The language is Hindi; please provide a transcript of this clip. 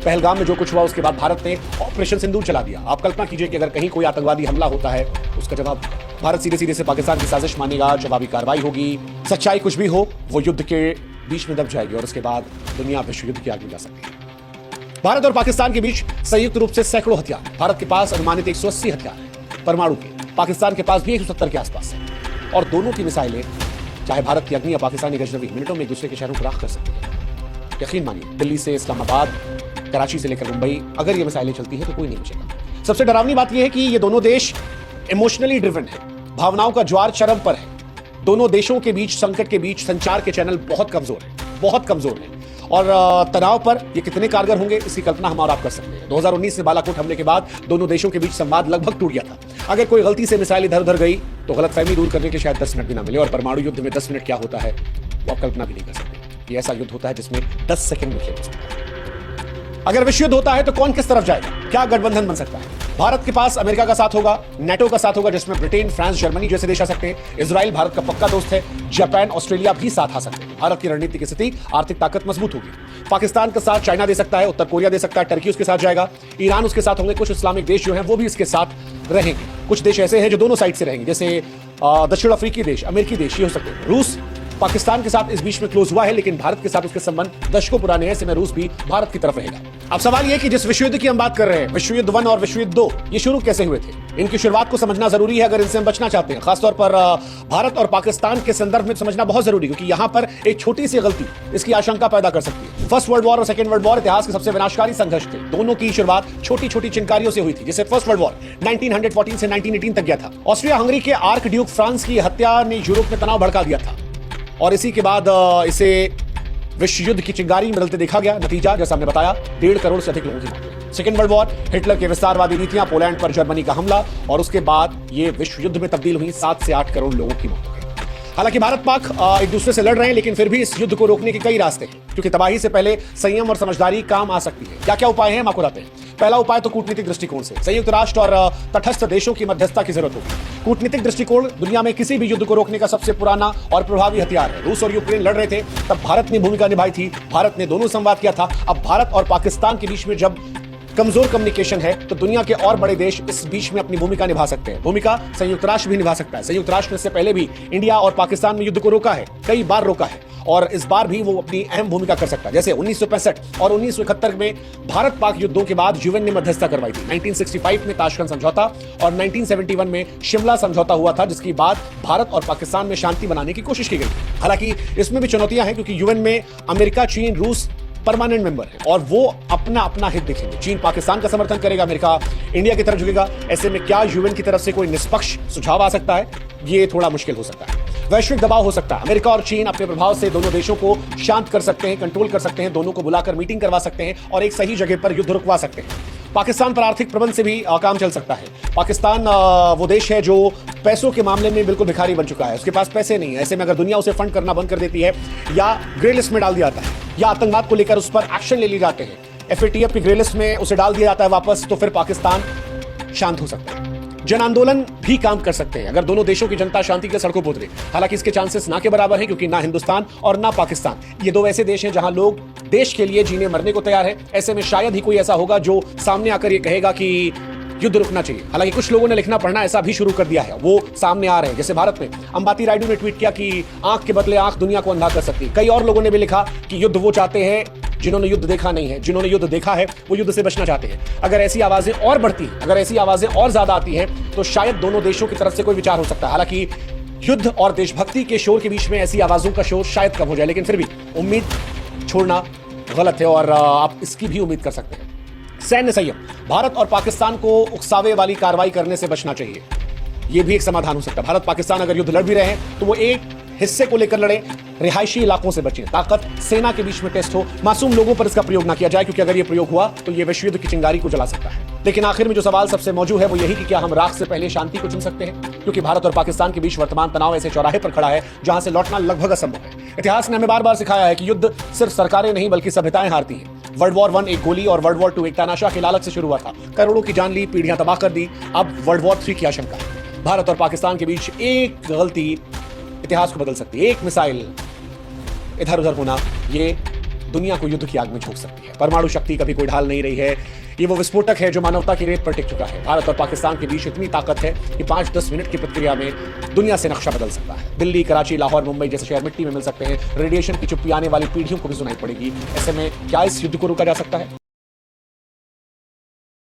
पहलगाम में जो कुछ हुआ उसके बाद भारत ने ऑपरेशन सिंदूर चला दिया। आप कल्पना कीजिए कि अगर कहीं कोई आतंकवादी हमला होता है, उसका जवाब भारत सीधे सीधे से पाकिस्तान की साजिश मानेगा, जवाबी कार्रवाई होगी, सच्चाई कुछ भी हो वो युद्ध के बीच में दब जाएगी और उसके बाद दुनिया विश्व युद्ध की आग में जा सकती है। भारत और पाकिस्तान के बीच संयुक्त रूप से सैकड़ों हथियार, भारत के पास अनुमानित 180 हथियार है परमाणु के, पाकिस्तान के पास भी 170 के आसपास है और दोनों की मिसाइलें, चाहे भारत की अग्नि या पाकिस्तानी गजनवी, मिनटों में एक दूसरे के शहरों को राख कर सकती है। यकीन मानिए, दिल्ली से इस्लामाबाद, कराची से लेकर मुंबई, अगर ये मिसाइलें चलती हैं तो कोई नहीं बचेगा। सबसे डरावनी बात यह है कि ये दोनों देश इमोशनली ड्रिवन है, भावनाओं का ज्वार चरम पर है। दोनों देशों के बीच, संकट के बीच संचार के चैनल बहुत कमजोर है और तनाव पर ये कितने कारगर होंगे इसकी कल्पना हम और आप कर सकते हैं। 2019 से बालाकोट हमले के बाद दोनों देशों के बीच संवाद लगभग टूट गया था। अगर कोई गलती से मिसाइल इधर उधर गई तो गलतफहमी दूर करने के शायद 10 मिनट भी ना मिले और परमाणु युद्ध में 10 मिनट क्या होता है वो आप कल्पना भी नहीं कर सकते। ये ऐसा युद्ध होता है जिसमें 10 सेकंड में खेल हो सकता है। अगर विश्व युद्ध होता है तो कौन किस तरफ जाएगा, क्या गठबंधन बन सकता है? भारत के पास अमेरिका का साथ होगा, नाटो का साथ होगा जिसमें ब्रिटेन, फ्रांस, जर्मनी जैसे देश आ सकते हैं। इजराइल भारत का पक्का दोस्त है, जापान, ऑस्ट्रेलिया भी साथ आ सकते हैं। भारत की रणनीति की स्थिति, आर्थिक ताकत मजबूत होगी। पाकिस्तान का साथ चाइना दे सकता है, उत्तर कोरिया दे सकता है, टर्की उसके साथ जाएगा, ईरान उसके साथ होंगे, कुछ इस्लामिक देश जो हैं वो भी इसके साथ रहेंगे। कुछ देश ऐसे हैं जो दोनों साइड से रहेंगे, जैसे दक्षिण अफ्रीकी देश, अमेरिकी देश, ये हो सकते हैं। रूस पाकिस्तान के साथ इस बीच में क्लोज हुआ है, लेकिन भारत के साथ उसके संबंध दशकों पुराने हैं, ऐसे में रूस भी भारत की तरफ रहेगा। अब सवाल यह कि जिस विश्व युद्ध की हम बात कर रहे हैं, विश्व युद्ध 1 और विश्व युद्ध 2, ये शुरू कैसे हुए थे? इनकी शुरुआत को समझना जरूरी है अगर इनसे हम बचना चाहते हैं। खासतौर पर भारत और पाकिस्तान के संदर्भ में समझना बहुत जरूरी है, क्योंकि यहां पर एक छोटी सी गलती इसकी आशंका पैदा कर सकती है। फर्स्ट वर्ल्ड वॉर और सेकंड वर्ल्ड वॉर इतिहास के सबसे विनाशकारी संघर्ष थे। दोनों की शुरुआत छोटी छोटी चिंकारियों से हुई थी। जैसे फर्स्ट वर्ल्ड वॉर 1914 से 1918 तक गया था। ऑस्ट्रिया हंगरी के आर्क ड्यूक फ्रांस की हत्या ने यूरोप में तनाव भड़का दिया था और इसी के बाद इसे विश्व युद्ध की चिंगारी में बदलते देखा गया। नतीजा जैसा हमने बताया, 1.5 करोड़ से अधिक लोगों की मौत। सेकेंड वर्ल्ड वॉर, हिटलर के विस्तारवादी नीतियां, पोलैंड पर जर्मनी का हमला और उसके बाद ये विश्व युद्ध में तब्दील हुई, 7 से 8 करोड़ लोगों की मौत हो गई। हालांकि भारत पाक एक दूसरे से लड़ रहे हैं, लेकिन फिर भी इस युद्ध को रोकने के कई रास्ते हैं, क्योंकि तबाही से पहले संयम और समझदारी काम आ सकती है। क्या क्या उपाय हैं हम आपको बताते हैं। पहला उपाय तो कूटनीतिक दृष्टिकोण से संयुक्त राष्ट्र और तटस्थ देशों की मध्यस्थता की जरूरत होगी। कूटनीतिक दृष्टिकोण दुनिया में किसी भी युद्ध को रोकने का सबसे पुराना और प्रभावी हथियार है। रूस और यूक्रेन लड़ रहे थे, तब भारत ने भूमिका निभाई थी, भारत ने दोनों संवाद किया था। अब भारत और पाकिस्तान के बीच में जब कमजोर कम्युनिकेशन है तो दुनिया के और बड़े देश इस बीच में अपनी भूमिका निभा सकते हैं। भूमिका संयुक्त राष्ट्र भी निभा सकता है। संयुक्त राष्ट्र से पहले भी इंडिया और पाकिस्तान में युद्ध को रोका है, कई बार रोका है और इस बार भी वो अपनी अहम भूमिका कर सकता है। जैसे 1965 और 1971 में भारत पाक युद्धों के बाद यूएन ने मध्यस्थता करवाई थी। 1965 में ताशकंद समझौता और 1971 में शिमला समझौता हुआ था, जिसके बाद भारत और पाकिस्तान में शांति बनाने की कोशिश की गई। हालांकि इसमें भी चुनौतियां हैं, क्योंकि यूएन में अमेरिका, चीन, रूस परमानेंट मेंबर है और वो अपना अपना हित देखेंगे। चीन पाकिस्तान का समर्थन करेगा, अमेरिका इंडिया की तरफ झुकेगा। ऐसे में क्या यूएन की तरफ से कोई निष्पक्ष सुझाव आ सकता है? ये थोड़ा मुश्किल हो सकता है। वैश्विक दबाव हो सकता है। अमेरिका और चीन अपने प्रभाव से दोनों देशों को शांत कर सकते हैं, कंट्रोल कर सकते हैं, दोनों को बुलाकर मीटिंग करवा सकते हैं और एक सही जगह पर युद्ध रुकवा सकते हैं। पाकिस्तान पर आर्थिक प्रबंध से भी काम चल सकता है। पाकिस्तान वो देश है जो पैसों के मामले में बिल्कुल भिखारी बन चुका है, उसके पास पैसे नहीं है। ऐसे में अगर दुनिया उसे फंड करना बंद कर देती है या ग्रे लिस्ट में डाल दिया जाता है या आतंकवाद को लेकर उस पर एक्शन ले लिए जाते हैं, FATF की ग्रे लिस्ट में उसे डाल दिया जाता है वापस, तो फिर पाकिस्तान शांत हो सकता है। जन आंदोलन भी काम कर सकते हैं अगर दोनों देशों की जनता शांति के सड़कों पर उतरे। हालांकि इसके चांसेस ना के बराबर हैं, क्योंकि ना हिंदुस्तान और ना पाकिस्तान, ये दो ऐसे देश हैं जहां लोग देश के लिए जीने मरने को तैयार है। ऐसे में शायद ही कोई ऐसा होगा जो सामने आकर ये कहेगा कि युद्ध रुकना चाहिए। हालांकि कुछ लोगों ने लिखना पढ़ना ऐसा भी शुरू कर दिया है, वो सामने आ रहे हैं। जैसे भारत में अंबाती रायडू ने ट्वीट किया कि आंख के बदले आंख दुनिया को अंधा कर सकती है। कई और लोगों ने भी लिखा कि युद्ध वो चाहते हैं जिन्होंने युद्ध देखा नहीं है, जिन्होंने युद्ध देखा है वो युद्ध से बचना चाहते हैं। अगर ऐसी आवाजें और बढ़ती हैं, अगर ऐसी आवाजें और ज्यादा आती हैं, तो शायद दोनों देशों की तरफ से कोई विचार हो सकता है। हालांकि युद्ध और देशभक्ति के शोर के बीच में ऐसी आवाजों का शोर शायद कम हो जाए, लेकिन फिर भी उम्मीद छोड़ना गलत है और आप इसकी भी उम्मीद कर सकते हैं। सैन्य संयम, भारत और पाकिस्तान को उकसावे वाली कार्रवाई करने से बचना चाहिए, यह भी एक समाधान हो सकता है। भारत पाकिस्तान अगर युद्ध लड़ भी रहे हैं तो वो एक हिस्से को लेकर लड़े, रिहायशी इलाकों से बचें, ताकत सेना के बीच में टेस्ट हो, मासूम लोगों पर इसका प्रयोग ना किया जाए, क्योंकि अगर ये प्रयोग हुआ तो ये विश्व युद्ध की चिंगारी को जला सकता है। लेकिन आखिर में जो सवाल सबसे मौजूद है वो यही कि क्या हम राख से पहले शांति को चुन सकते हैं? क्योंकि भारत और पाकिस्तान के बीच वर्तमान तनाव ऐसे चौराहे पर खड़ा है जहां से लौटना लगभग असंभव है। इतिहास ने हमें बार बार सिखाया है कि युद्ध सिर्फ सरकारें नहीं बल्कि सभ्यताएं हारती हैं। वर्ल्ड वॉर 1 एक गोली और वर्ल्ड वॉर 2 एक तानाशाह के लालच से शुरू हुआ था, करोड़ों की जान ली, पीढ़ियां तबाह कर दी। अब वर्ल्ड वॉर 3 की आशंका है। भारत और पाकिस्तान के बीच एक गलती इतिहास को बदल सकती है। एक मिसाइल इधर उधर होना, ये दुनिया को युद्ध की आग में झोंक सकती है। परमाणु शक्ति कभी कोई ढाल नहीं रही है। ये वो विस्फोटक है जो मानवता की रेत पर टिक चुका है। भारत और पाकिस्तान के बीच इतनी ताकत है कि 5-10 मिनट की प्रक्रिया में दुनिया से नक्शा बदल सकता है। दिल्ली, कराची, लाहौर, मुंबई जैसे शहर मिट्टी में मिल सकते हैं। रेडिएशन की चुप्पी आने वाली पीढ़ियों को भी सुनाई पड़ेगी। ऐसे में क्या इस युद्ध को रोका जा सकता है?